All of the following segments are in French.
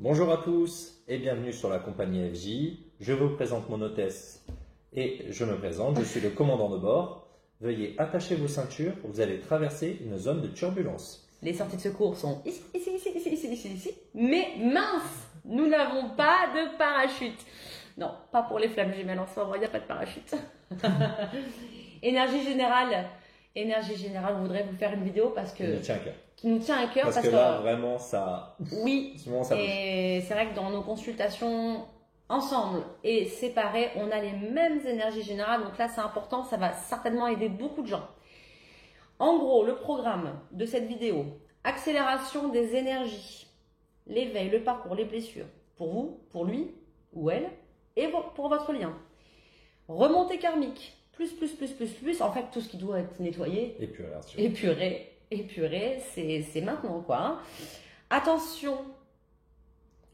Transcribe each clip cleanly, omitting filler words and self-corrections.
Bonjour à tous et bienvenue sur la compagnie FJ. Je vous présente mon hôtesse et je me présente, je suis le commandant de bord. Veuillez attacher vos ceintures, vous allez traverser une zone de turbulence. Les sorties de secours sont ici, ici. Mais mince, nous n'avons pas de parachute. Non, pas pour les flammes jumelles en ce moment, il n'y a pas de parachute. Énergie Générale, on voudrait vous faire une vidéo parce que... Qui nous tient à cœur. Parce que là, vraiment, ça... Oui, et c'est vrai que dans nos consultations ensemble et séparés, on a les mêmes énergies générales. Donc là, c'est important, ça va certainement aider beaucoup de gens. En gros, le programme de cette vidéo, accélération des énergies, l'éveil, le parcours, les blessures, pour vous, pour lui ou elle, et pour votre lien. Remontée karmique, plus, en fait, tout ce qui doit être nettoyé, épuré, c'est maintenant quoi. Hein. Attention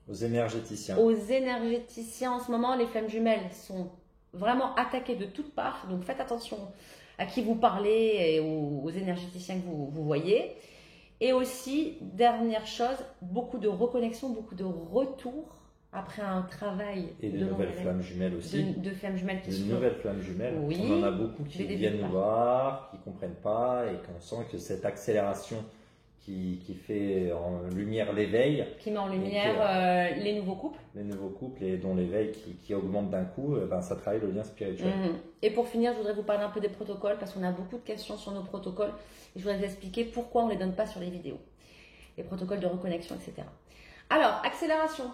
aux énergéticiens. En ce moment, les flammes jumelles sont vraiment attaquées de toutes parts, donc faites attention à qui vous parlez et aux énergéticiens que vous voyez. Et aussi, dernière chose, beaucoup de reconnexion, beaucoup de retour après un travail. Et de nouvelles flammes jumelles aussi. De flammes jumelles qui sont... De nouvelles flammes jumelles. Oui. On en a beaucoup qui viennent nous voir, qui ne comprennent pas et qu'on sent que cette accélération qui fait en lumière l'éveil. Qui met en lumière les nouveaux couples. Les nouveaux couples et dont l'éveil qui augmente d'un coup, ça travaille le lien spirituel. Et pour finir, je voudrais vous parler un peu des protocoles parce qu'on a beaucoup de questions sur nos protocoles. Et je voudrais vous expliquer pourquoi on ne les donne pas sur les vidéos. Les protocoles de reconnexion, etc. Alors, accélération.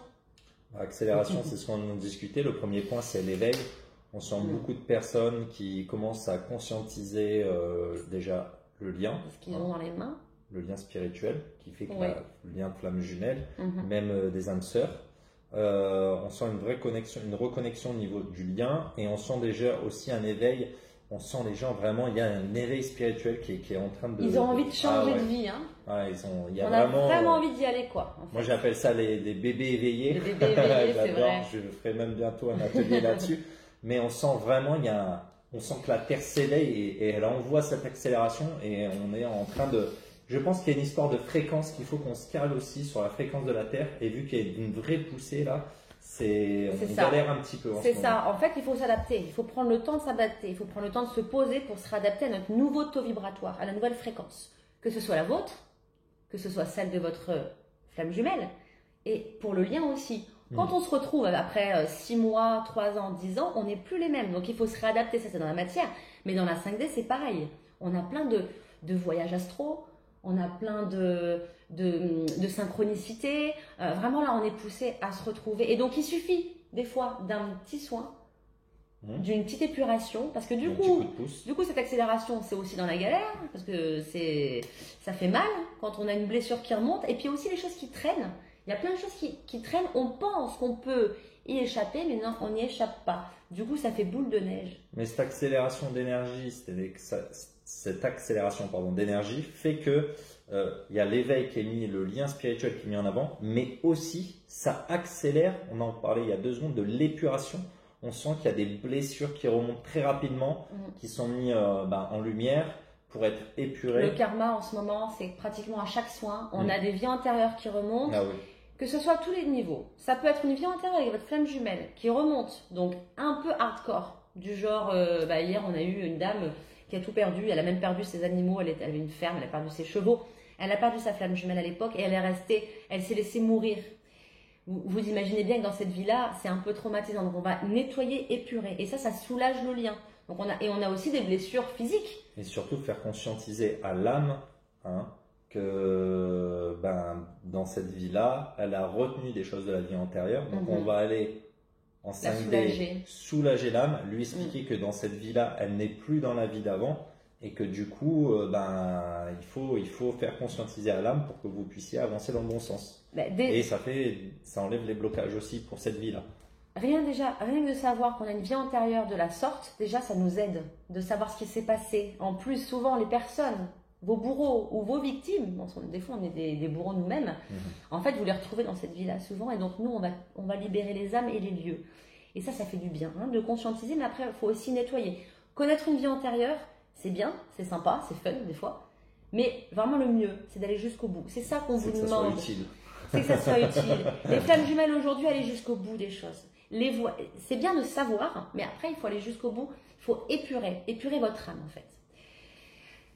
Accélération, c'est ce qu'on a discuté. Le premier point, c'est l'éveil. On sent beaucoup de personnes qui commencent à conscientiser déjà le lien. Ce qu'ils ont dans les mains. Le lien spirituel qui fait que le lien de flamme jumelle, même des âmes sœurs. On sent une vraie connexion, une reconnexion au niveau du lien et on sent déjà aussi un éveil. On sent les gens vraiment, il y a un éveil spirituel qui est en train de... Ils ont envie de changer de vie. Hein. Ouais, on a vraiment envie d'y aller quoi. En fait. Moi j'appelle ça les bébés éveillés. Les bébés éveillés, c'est vrai. Je ferai même bientôt un atelier là-dessus. Mais on sent vraiment, on sent que la Terre s'éveille et elle envoie cette accélération et on est en train de... Je pense qu'il y a une histoire de fréquence qu'il faut qu'on se cale aussi sur la fréquence de la Terre et vu qu'il y a une vraie poussée là, on galère un petit peu. C'est ça. En fait, il faut s'adapter. Il faut prendre le temps de s'adapter. Il faut prendre le temps de se poser pour se réadapter à notre nouveau taux vibratoire, à la nouvelle fréquence. Que ce soit la vôtre, que ce soit celle de votre flamme jumelle et pour le lien aussi. Quand on se retrouve après 6 mois, 3 ans, 10 ans, on n'est plus les mêmes. Donc, il faut se réadapter. Ça, c'est dans la matière. Mais dans la 5D, c'est pareil. On a plein de voyages astro. On a plein de synchronicité. Vraiment, là, on est poussé à se retrouver. Et donc, il suffit, des fois, d'un petit soin, d'une petite épuration. Parce que du coup, cette accélération, c'est aussi dans la galère. Parce que ça fait mal quand on a une blessure qui remonte. Et puis, aussi les choses qui traînent. Il y a plein de choses qui traînent. On pense qu'on peut y échapper, mais non, on n'y échappe pas. Du coup, ça fait boule de neige. Mais cette accélération d'énergie, cette accélération d'énergie fait que il y a l'éveil qui est mis, le lien spirituel qui est mis en avant, mais aussi ça accélère, on en parlait il y a 2 secondes, de l'épuration. On sent qu'il y a des blessures qui remontent très rapidement, qui sont mises en lumière pour être épurées. Le karma en ce moment, c'est pratiquement à chaque soin, on a des vies antérieures qui remontent. Ah oui. Que ce soit à tous les niveaux. Ça peut être une vie antérieure avec votre flamme jumelle qui remonte, donc un peu hardcore, du genre, hier on a eu une dame qui a tout perdu, elle a même perdu ses animaux, elle avait une ferme, elle a perdu ses chevaux, elle a perdu sa flamme jumelle à l'époque et elle s'est laissée mourir. Vous imaginez bien que dans cette vie-là, c'est un peu traumatisant, donc on va nettoyer, épurer, et ça soulage le lien. Donc on a aussi des blessures physiques. Et surtout faire conscientiser à l'âme, que dans cette vie-là, elle a retenu des choses de la vie antérieure. Donc on va aller en 5D soulager l'âme, lui expliquer que dans cette vie-là, elle n'est plus dans la vie d'avant et que du coup, il faut faire conscientiser à l'âme pour que vous puissiez avancer dans le bon sens. Et ça enlève les blocages aussi pour cette vie-là. Rien que de savoir qu'on a une vie antérieure de la sorte, déjà ça nous aide de savoir ce qui s'est passé. En plus, souvent les personnes, vos bourreaux ou vos victimes, des fois on est des bourreaux nous-mêmes, en fait vous les retrouvez dans cette vie-là souvent et donc nous on va libérer les âmes et les lieux. Et ça fait du bien de conscientiser, mais après il faut aussi nettoyer. Connaître une vie antérieure, c'est bien, c'est sympa, c'est fun des fois, mais vraiment le mieux c'est d'aller jusqu'au bout. C'est ça qu'on vous demande. c'est que ça soit utile. Les flammes jumelles aujourd'hui, allez jusqu'au bout des choses. C'est bien de savoir, mais après, il faut aller jusqu'au bout. Il faut épurer votre âme en fait.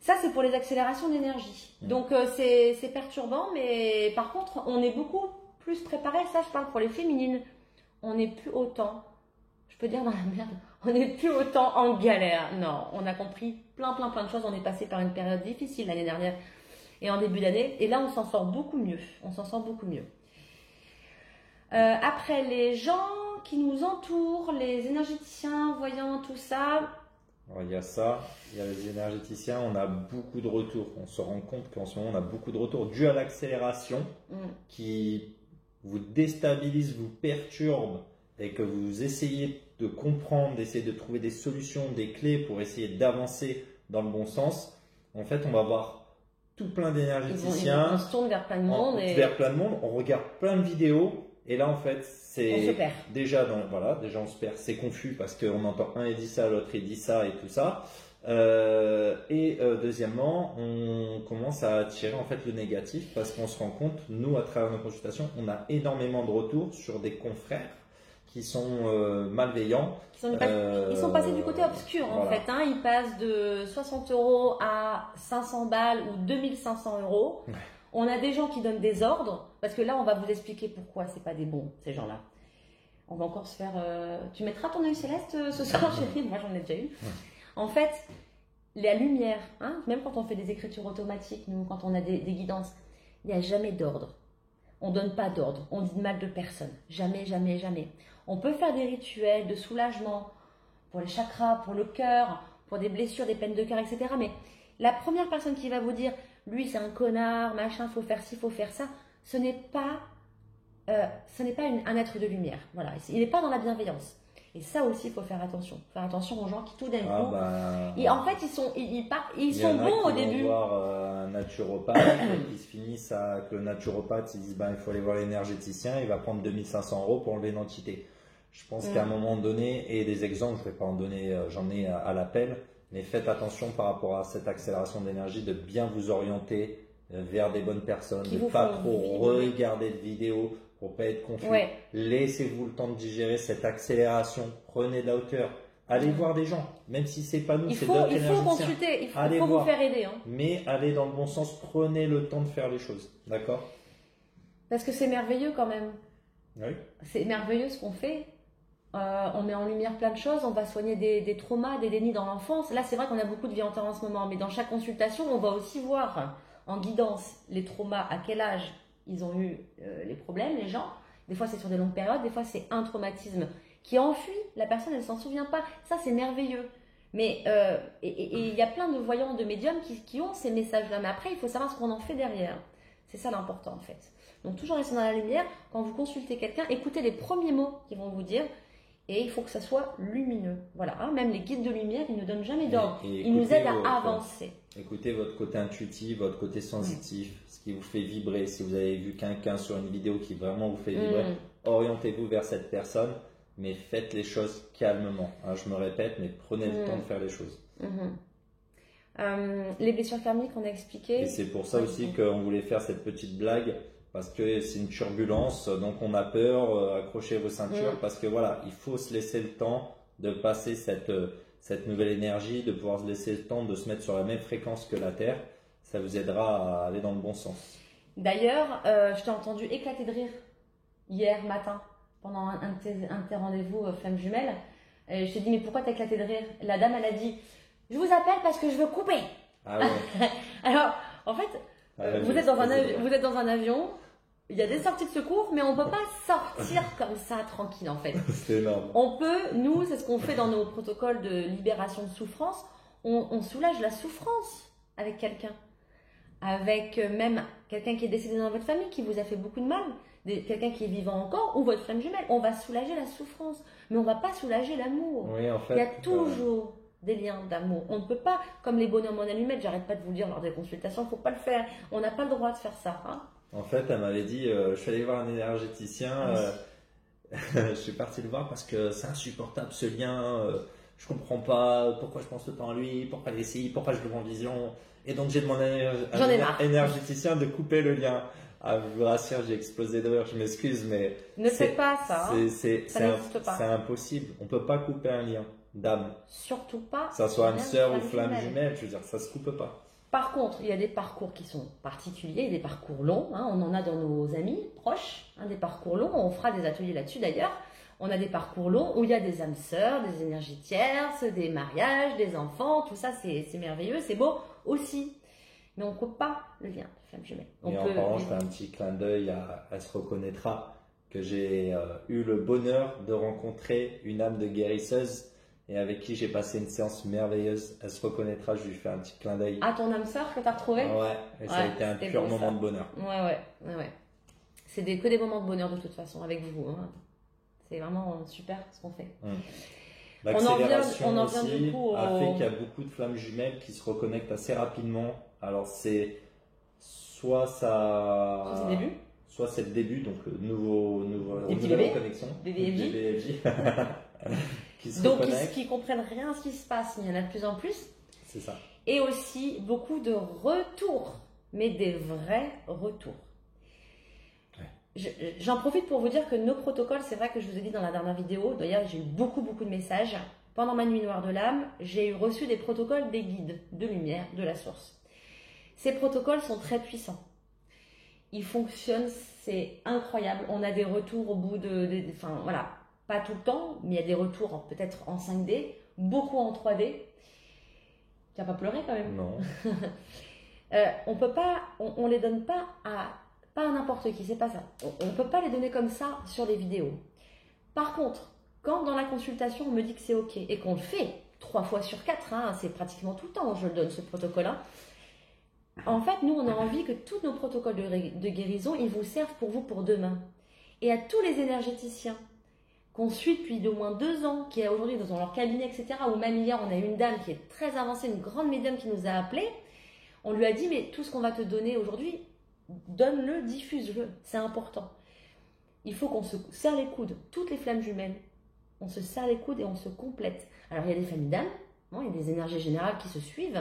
Ça, c'est pour les accélérations d'énergie. Donc, c'est perturbant, mais par contre, on est beaucoup plus préparé. Ça, je parle pour les féminines. On n'est plus autant, je peux dire dans la merde, on n'est plus autant en galère. Non, on a compris plein de choses. On est passé par une période difficile l'année dernière et en début d'année. Et là, on s'en sort beaucoup mieux. Après, les gens qui nous entourent, les énergéticiens, voyants, tout ça. Alors, il y a ça, il y a les énergéticiens, on a beaucoup de retours. On se rend compte qu'en ce moment, on a beaucoup de retours dû à l'accélération qui vous déstabilise, vous perturbe et que vous essayez de comprendre, d'essayer de trouver des solutions, des clés pour essayer d'avancer dans le bon sens. En fait, on va voir tout plein d'énergéticiens. On se tourne vers plein de monde. On regarde plein de vidéos. Et là, en fait, c'est on se perd. Déjà on se perd. C'est confus parce qu'on entend un il dit ça, l'autre il dit ça et tout ça. Deuxièmement, on commence à attirer en fait le négatif parce qu'on se rend compte, nous à travers nos consultations, on a énormément de retours sur des confrères qui sont malveillants. Ils sont passés du côté obscur en fait. Hein. Ils passent de 60 € à 500 balles ou 2500 €. Ouais. On a des gens qui donnent des ordres, parce que là, on va vous expliquer pourquoi c'est pas des bons, ces gens-là. On va encore se faire... Tu mettras ton œil céleste ce soir, chérie? Moi, j'en ai déjà eu. En fait, la lumière, hein, même quand on fait des écritures automatiques, nous, quand on a des guidances, il n'y a jamais d'ordre. On ne donne pas d'ordre. On dit de mal de personne. Jamais. On peut faire des rituels de soulagement pour les chakras, pour le cœur, pour des blessures, des peines de cœur, etc. Mais la première personne qui va vous dire... Lui, c'est un connard, machin, faut faire ci, faut faire ça. Ce n'est pas un être de lumière. Voilà, il n'est pas dans la bienveillance. Et ça aussi, il faut faire attention. Faire attention aux gens qui, tout d'un coup, en fait, ils sont bons au début. Il va voir un naturopathe et qui se finissent que le naturopathe, ils disent il faut aller voir l'énergéticien, il va prendre 2500 € pour enlever une entité. Je pense qu'à un moment donné, et des exemples, je ne vais pas en donner, j'en ai à l'appel. Mais faites attention par rapport à cette accélération d'énergie, de bien vous orienter vers des bonnes personnes, de ne pas trop regarder de vidéos pour ne pas être confus. Ouais. Laissez-vous le temps de digérer cette accélération, prenez de la hauteur, allez voir des gens, même si ce n'est pas nous, c'est d'autres énergéticiens. Il faut consulter, il faut vous faire aider. Hein. Mais allez dans le bon sens, prenez le temps de faire les choses, d'accord? Parce que c'est merveilleux quand même. Oui. C'est merveilleux ce qu'on fait. On met en lumière plein de choses, on va soigner des traumas, des dénis dans l'enfance. Là, c'est vrai qu'on a beaucoup de vie en terre en ce moment, mais dans chaque consultation, on va aussi voir en guidance les traumas, à quel âge ils ont eu les problèmes, les gens. Des fois, c'est sur des longues périodes, des fois, c'est un traumatisme qui enfuit, la personne, elle ne s'en souvient pas. Ça, c'est merveilleux. Mais il y a plein de voyants, de médiums qui ont ces messages-là. Mais après, il faut savoir ce qu'on en fait derrière. C'est ça l'important, en fait. Donc, toujours rester dans la lumière. Quand vous consultez quelqu'un, écoutez les premiers mots qu'ils vont vous dire. Et il faut que ça soit lumineux. Voilà, hein, même les guides de lumière, ils ne donnent jamais d'ordre. Ils nous aident à avancer. Écoutez votre côté intuitif, votre côté sensitif, ce qui vous fait vibrer. Si vous avez vu quelqu'un sur une vidéo qui vraiment vous fait vibrer, orientez-vous vers cette personne, mais faites les choses calmement. Hein, je me répète, mais prenez le temps de faire les choses. Les blessures karmiques, on a expliqué. Et c'est pour ça aussi qu'on voulait faire cette petite blague. Parce que c'est une turbulence, donc on a peur, accrochez vos ceintures, parce que voilà, il faut se laisser le temps de passer cette nouvelle énergie, de pouvoir se laisser le temps de se mettre sur la même fréquence que la Terre. Ça vous aidera à aller dans le bon sens. D'ailleurs, je t'ai entendu éclater de rire hier matin, pendant un de tes rendez-vous Flammes Jumelles. Et je t'ai dit, mais pourquoi t'as éclaté de rire? La dame, elle a dit, je vous appelle parce que je veux couper. Ah ouais. Alors, en fait... vous êtes dans un avion, il y a des sorties de secours, mais on ne peut pas sortir comme ça tranquille en fait. C'est énorme. On peut, nous, c'est ce qu'on fait dans nos protocoles de libération de souffrance, on soulage la souffrance avec quelqu'un. Avec même quelqu'un qui est décédé dans votre famille, qui vous a fait beaucoup de mal, quelqu'un qui est vivant encore, ou votre flamme jumelle. On va soulager la souffrance, mais on ne va pas soulager l'amour. Oui, en fait, il y a toujours... des liens d'amour. On ne peut pas, comme les bonhommes en allumettes, j'arrête pas de vous le dire lors des consultations, il ne faut pas le faire. On n'a pas le droit de faire ça. Hein. En fait, elle m'avait dit, je suis allé voir un énergéticien, je suis parti le voir parce que c'est insupportable ce lien, je comprends pas pourquoi je pense autant à lui, pourquoi il est ici, pourquoi je le vois en vision. Et donc j'ai demandé à un énergéticien de couper le lien. Ah, je vous rassure, j'ai explosé de rire, je m'excuse, mais... Ne faites pas ça. C'est impossible. On ne peut pas couper un lien d'âme. Surtout pas. Que ça soit une sœur ou flamme jumelle, je veux dire, ça ne se coupe pas. Par contre, il y a des parcours qui sont particuliers, des parcours longs. Hein, on en a dans nos amis proches, hein, des parcours longs. On fera des ateliers là-dessus d'ailleurs. On a des parcours longs où il y a des âmes sœurs, des énergies tierces, des mariages, des enfants. Tout ça, c'est merveilleux, c'est beau aussi. Mais on ne coupe pas le lien de flamme jumelle. Et en parlant, je fais un petit clin d'œil, elle se reconnaîtra que j'ai eu le bonheur de rencontrer une âme de guérisseuse et avec qui j'ai passé une séance merveilleuse. Elle se reconnaîtra, je lui fais un petit clin d'œil. Ah, ton âme sœur que tu as retrouvée? Ouais, et ça a été un pur moment de bonheur. Ouais. C'est que des moments de bonheur de toute façon avec vous. Hein. C'est vraiment super ce qu'on fait. L'accélération on en vient du coup a fait qu'il y a beaucoup de flammes jumelles qui se reconnectent assez rapidement. Alors c'est soit c'est le début, donc le nouvelle connexion, des BFJ. Donc qui comprennent rien à ce qui se passe, il y en a de plus en plus. C'est ça. Et aussi beaucoup de retours, mais des vrais retours. J'en profite pour vous dire que nos protocoles, c'est vrai que je vous ai dit dans la dernière vidéo, d'ailleurs j'ai eu beaucoup de messages. Pendant ma nuit noire de l'âme, j'ai reçu des protocoles des guides de lumière de la source. Ces protocoles sont très puissants. Ils fonctionnent, c'est incroyable. On a des retours au bout enfin voilà, pas tout le temps, mais il y a des retours peut-être en 5D, beaucoup en 3D. Tu n'as pas pleuré quand même? Non. On peut pas, on les donne pas à n'importe qui, c'est pas ça. On ne peut pas les donner comme ça sur les vidéos. Par contre, quand dans la consultation on me dit que c'est ok et qu'on le fait 3 fois sur 4, hein, c'est pratiquement tout le temps je le donne ce protocole. Hein, en fait, nous on a envie que tous nos protocoles de guérison, ils vous servent pour vous pour demain. Et à tous les énergéticiens qu'on suit depuis d'au moins 2 ans, qui est aujourd'hui dans leur cabinet, etc. Ou même hier, on a une dame qui est très avancée, une grande médium qui nous a appelés. On lui a dit, mais tout ce qu'on va te donner aujourd'hui, donne-le, diffuse-le, c'est important. Il faut qu'on se serre les coudes, toutes les flammes jumelles, on se serre les coudes et on se complète. Alors il y a des familles d'âmes, il y a des énergies générales qui se suivent,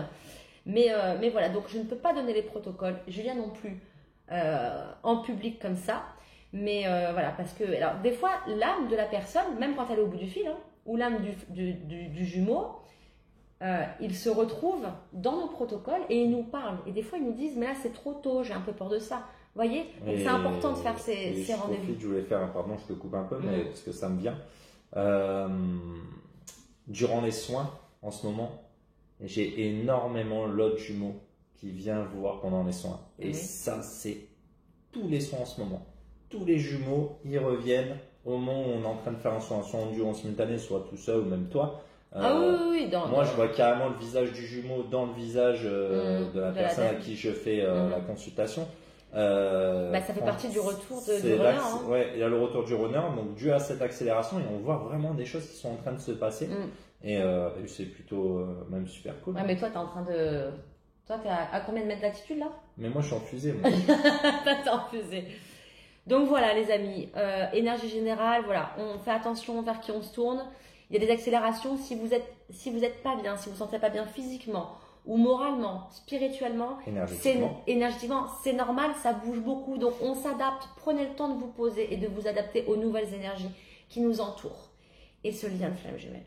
mais voilà, donc je ne peux pas donner les protocoles, Julia non plus, en public comme ça, mais voilà, parce que alors, des fois l'âme de la personne, même quand elle est au bout du fil, hein, ou l'âme du jumeau, ils se retrouvent dans nos protocoles et ils nous parlent. Et des fois, ils nous disent, mais là, c'est trop tôt, j'ai un peu peur de ça. Vous voyez? Donc, c'est important de faire ces rendez-vous. Je voulais faire, pardon, je te coupe un peu, mais parce que ça me vient. Durant les soins, en ce moment, j'ai énormément l'autre jumeau qui vient voir pendant les soins. Et ça, c'est tous les soins en ce moment. Tous les jumeaux, ils reviennent au moment où on est en train de faire un soin, soit en duo, en simultané, soit tout seul ou même toi. Oui. Moi, je vois carrément le visage du jumeau dans le visage de la personne à qui je fais la consultation. Ça fait partie du retour du runner. Hein. Ouais, il y a le retour du runner, donc dû à cette accélération, et on voit vraiment des choses qui sont en train de se passer. Et c'est plutôt même super cool. Ouais, mais toi, tu es en train de. Toi, tu es à combien de mètres d'altitude là? Mais moi, je suis en fusée. Moi. T'es en fusée. Donc voilà, les amis, énergie générale, voilà, on fait attention vers qui on se tourne. Il y a des accélérations si vous êtes pas bien, si vous ne vous sentez pas bien physiquement ou moralement, spirituellement, énergétiquement, c'est normal, ça bouge beaucoup. Donc on s'adapte, prenez le temps de vous poser et de vous adapter aux nouvelles énergies qui nous entourent. Et ce lien de flamme jumelle,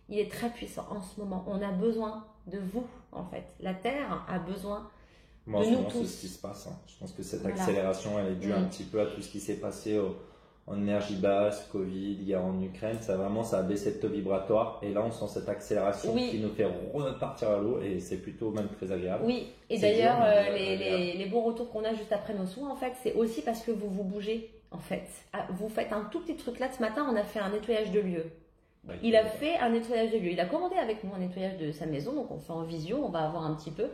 il est très puissant en ce moment. On a besoin de vous, en fait. La Terre a besoin Moi, de nous tous. C'est ce qui se passe. Hein. Je pense que cette accélération, elle est due un petit peu à tout ce qui s'est passé en énergie basse, Covid, guerre en Ukraine. Ça a baissé le taux vibratoire. Et là, on sent cette accélération qui nous fait repartir à l'eau. Et c'est plutôt même très agréable. Oui, et d'ailleurs, les bons retours qu'on a juste après nos soins, en fait, c'est aussi parce que vous vous bougez. En fait, vous faites un tout petit truc là. Ce matin, on a fait un nettoyage de lieu. Il a fait un nettoyage de lieu. Il a commandé avec nous un nettoyage de sa maison. Donc, on fait en visio. On va avoir un petit peu.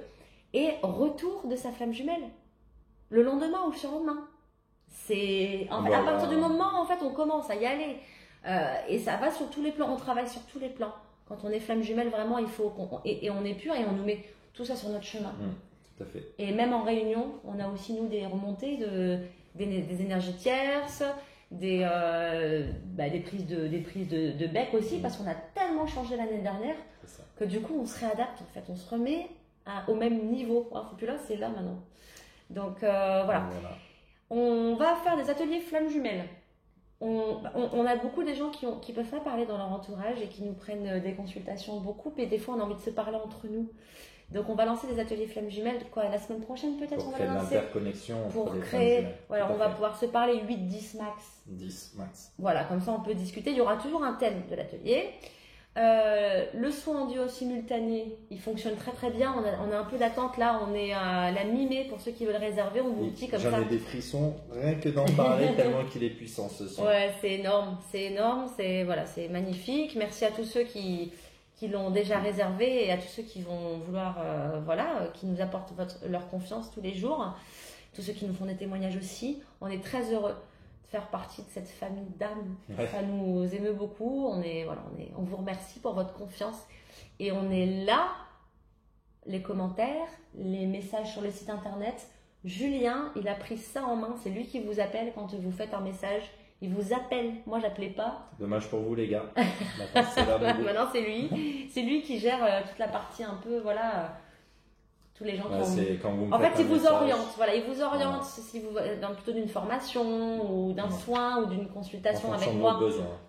Et retour de sa flamme jumelle. Le lendemain ou le surlendemain. C'est à partir du moment en fait on commence à y aller et ça va sur tous les plans, on travaille sur tous les plans. Quand on est flamme jumelle vraiment il faut et on est pur et on nous met tout ça sur notre chemin. Tout à fait. Et même en réunion on a aussi nous des remontées des énergies tierces, des prises de bec aussi parce qu'on a tellement changé l'année dernière que du coup on se réadapte en fait, on se remet au même niveau. Faut plus là, c'est là maintenant. Donc voilà. On va faire des ateliers flammes jumelles. On a beaucoup de gens qui peuvent pas parler dans leur entourage et qui nous prennent des consultations beaucoup, et des fois on a envie de se parler entre nous. Donc on va lancer des ateliers flammes jumelles, la semaine prochaine peut-être, on va créer lancer. L'interconnexion pour créer, voilà, on va pouvoir se parler 8-10 max. 10 max. Voilà, comme ça on peut discuter. Il y aura toujours un thème de l'atelier. Le soin en duo simultané, il fonctionne très très bien. On a un peu d'attente là, on est à la mi-mai pour ceux qui veulent réserver. On vous dit comme ça. J'en ai des frissons rien que d'en parler tellement qu'il est puissant ce soir. Ouais, c'est énorme, c'est magnifique. Merci à tous ceux qui l'ont déjà réservé et à tous ceux qui vont vouloir, qui nous apportent leur confiance tous les jours. Tous ceux qui nous font des témoignages aussi. On est très heureux faire partie de cette famille d'âmes. Ouais. Ça nous émeut beaucoup. On vous remercie pour votre confiance. Et on est là, les commentaires, les messages sur le site internet. Julien, il a pris ça en main. C'est lui qui vous appelle quand vous faites un message. Il vous appelle. Moi, j'appelais pas. Dommage pour vous, les gars. Maintenant, c'est lui. C'est lui qui gère toute la partie un peu, tous les gens il vous oriente. Voilà, il vous oriente si vous dans plutôt d'une formation ou d'un soin ou d'une consultation avec moi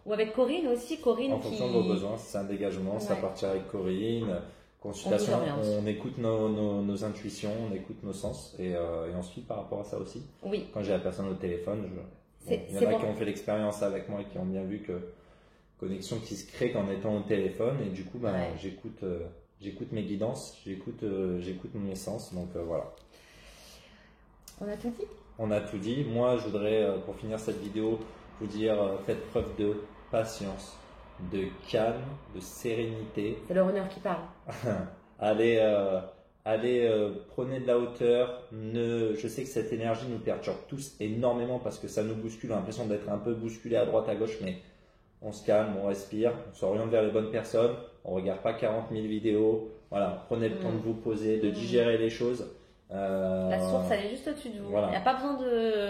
ou avec Corinne aussi. En fonction de vos besoins, si c'est un dégagement, ça partira avec Corinne. Consultation, on écoute nos intuitions, on écoute nos sens et ensuite par rapport à ça aussi. Oui. Quand j'ai la personne au téléphone, il y en a qui ont fait l'expérience avec moi et qui ont bien vu que connexion qui se crée qu'en étant au téléphone et du coup j'écoute mes guidances, j'écoute mon essence, donc voilà. On a tout dit. On a tout dit. Moi, je voudrais, pour finir cette vidéo, vous dire, faites preuve de patience, de calme, de sérénité. C'est le runner qui parle. Allez, prenez de la hauteur. Je sais que cette énergie nous perturbe tous énormément parce que ça nous bouscule. On a l'impression d'être un peu bousculé à droite, à gauche, mais on se calme, on respire, on s'oriente vers les bonnes personnes. On ne regarde pas 40 000 vidéos. Voilà, prenez le temps de vous poser, de digérer les choses. La source, elle est juste au-dessus de vous. Voilà. Il n'y a pas besoin de...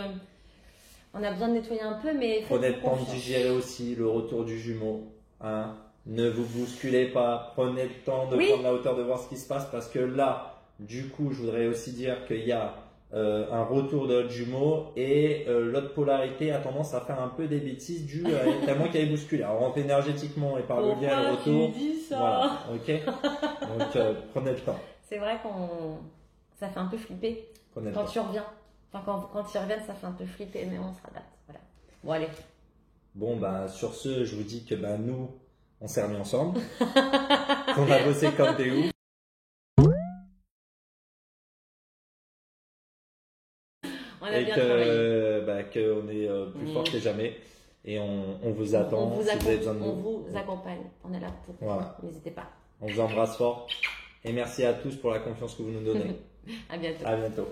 On a besoin de nettoyer un peu, mais... Prenez le temps de digérer aussi le retour du jumeau. Hein. Ne vous bousculez pas. Prenez le temps de prendre la hauteur, de voir ce qui se passe. Parce que là, du coup, je voudrais aussi dire qu'il y a un retour de l'autre jumeau et l'autre polarité a tendance à faire un peu des bêtises dues à moi qui avait bousculé. Alors, énergétiquement et par le lien le retour. Tu dis ça voilà, ok. Donc, prenez le temps. C'est vrai ça fait un peu flipper quand tu reviens. Enfin, quand ils reviennent, ça fait un peu flipper, mais on se radapte. Voilà. Bon, allez. Bon, sur ce, je vous dis que nous, on s'est remis ensemble. On a bossé comme des ouf. Et qu'on est plus fort que jamais. Et on vous attend si vous avez besoin de nous. On vous accompagne. On est là pour vous. Voilà. N'hésitez pas. On vous embrasse fort. Et merci à tous pour la confiance que vous nous donnez. À bientôt. À bientôt.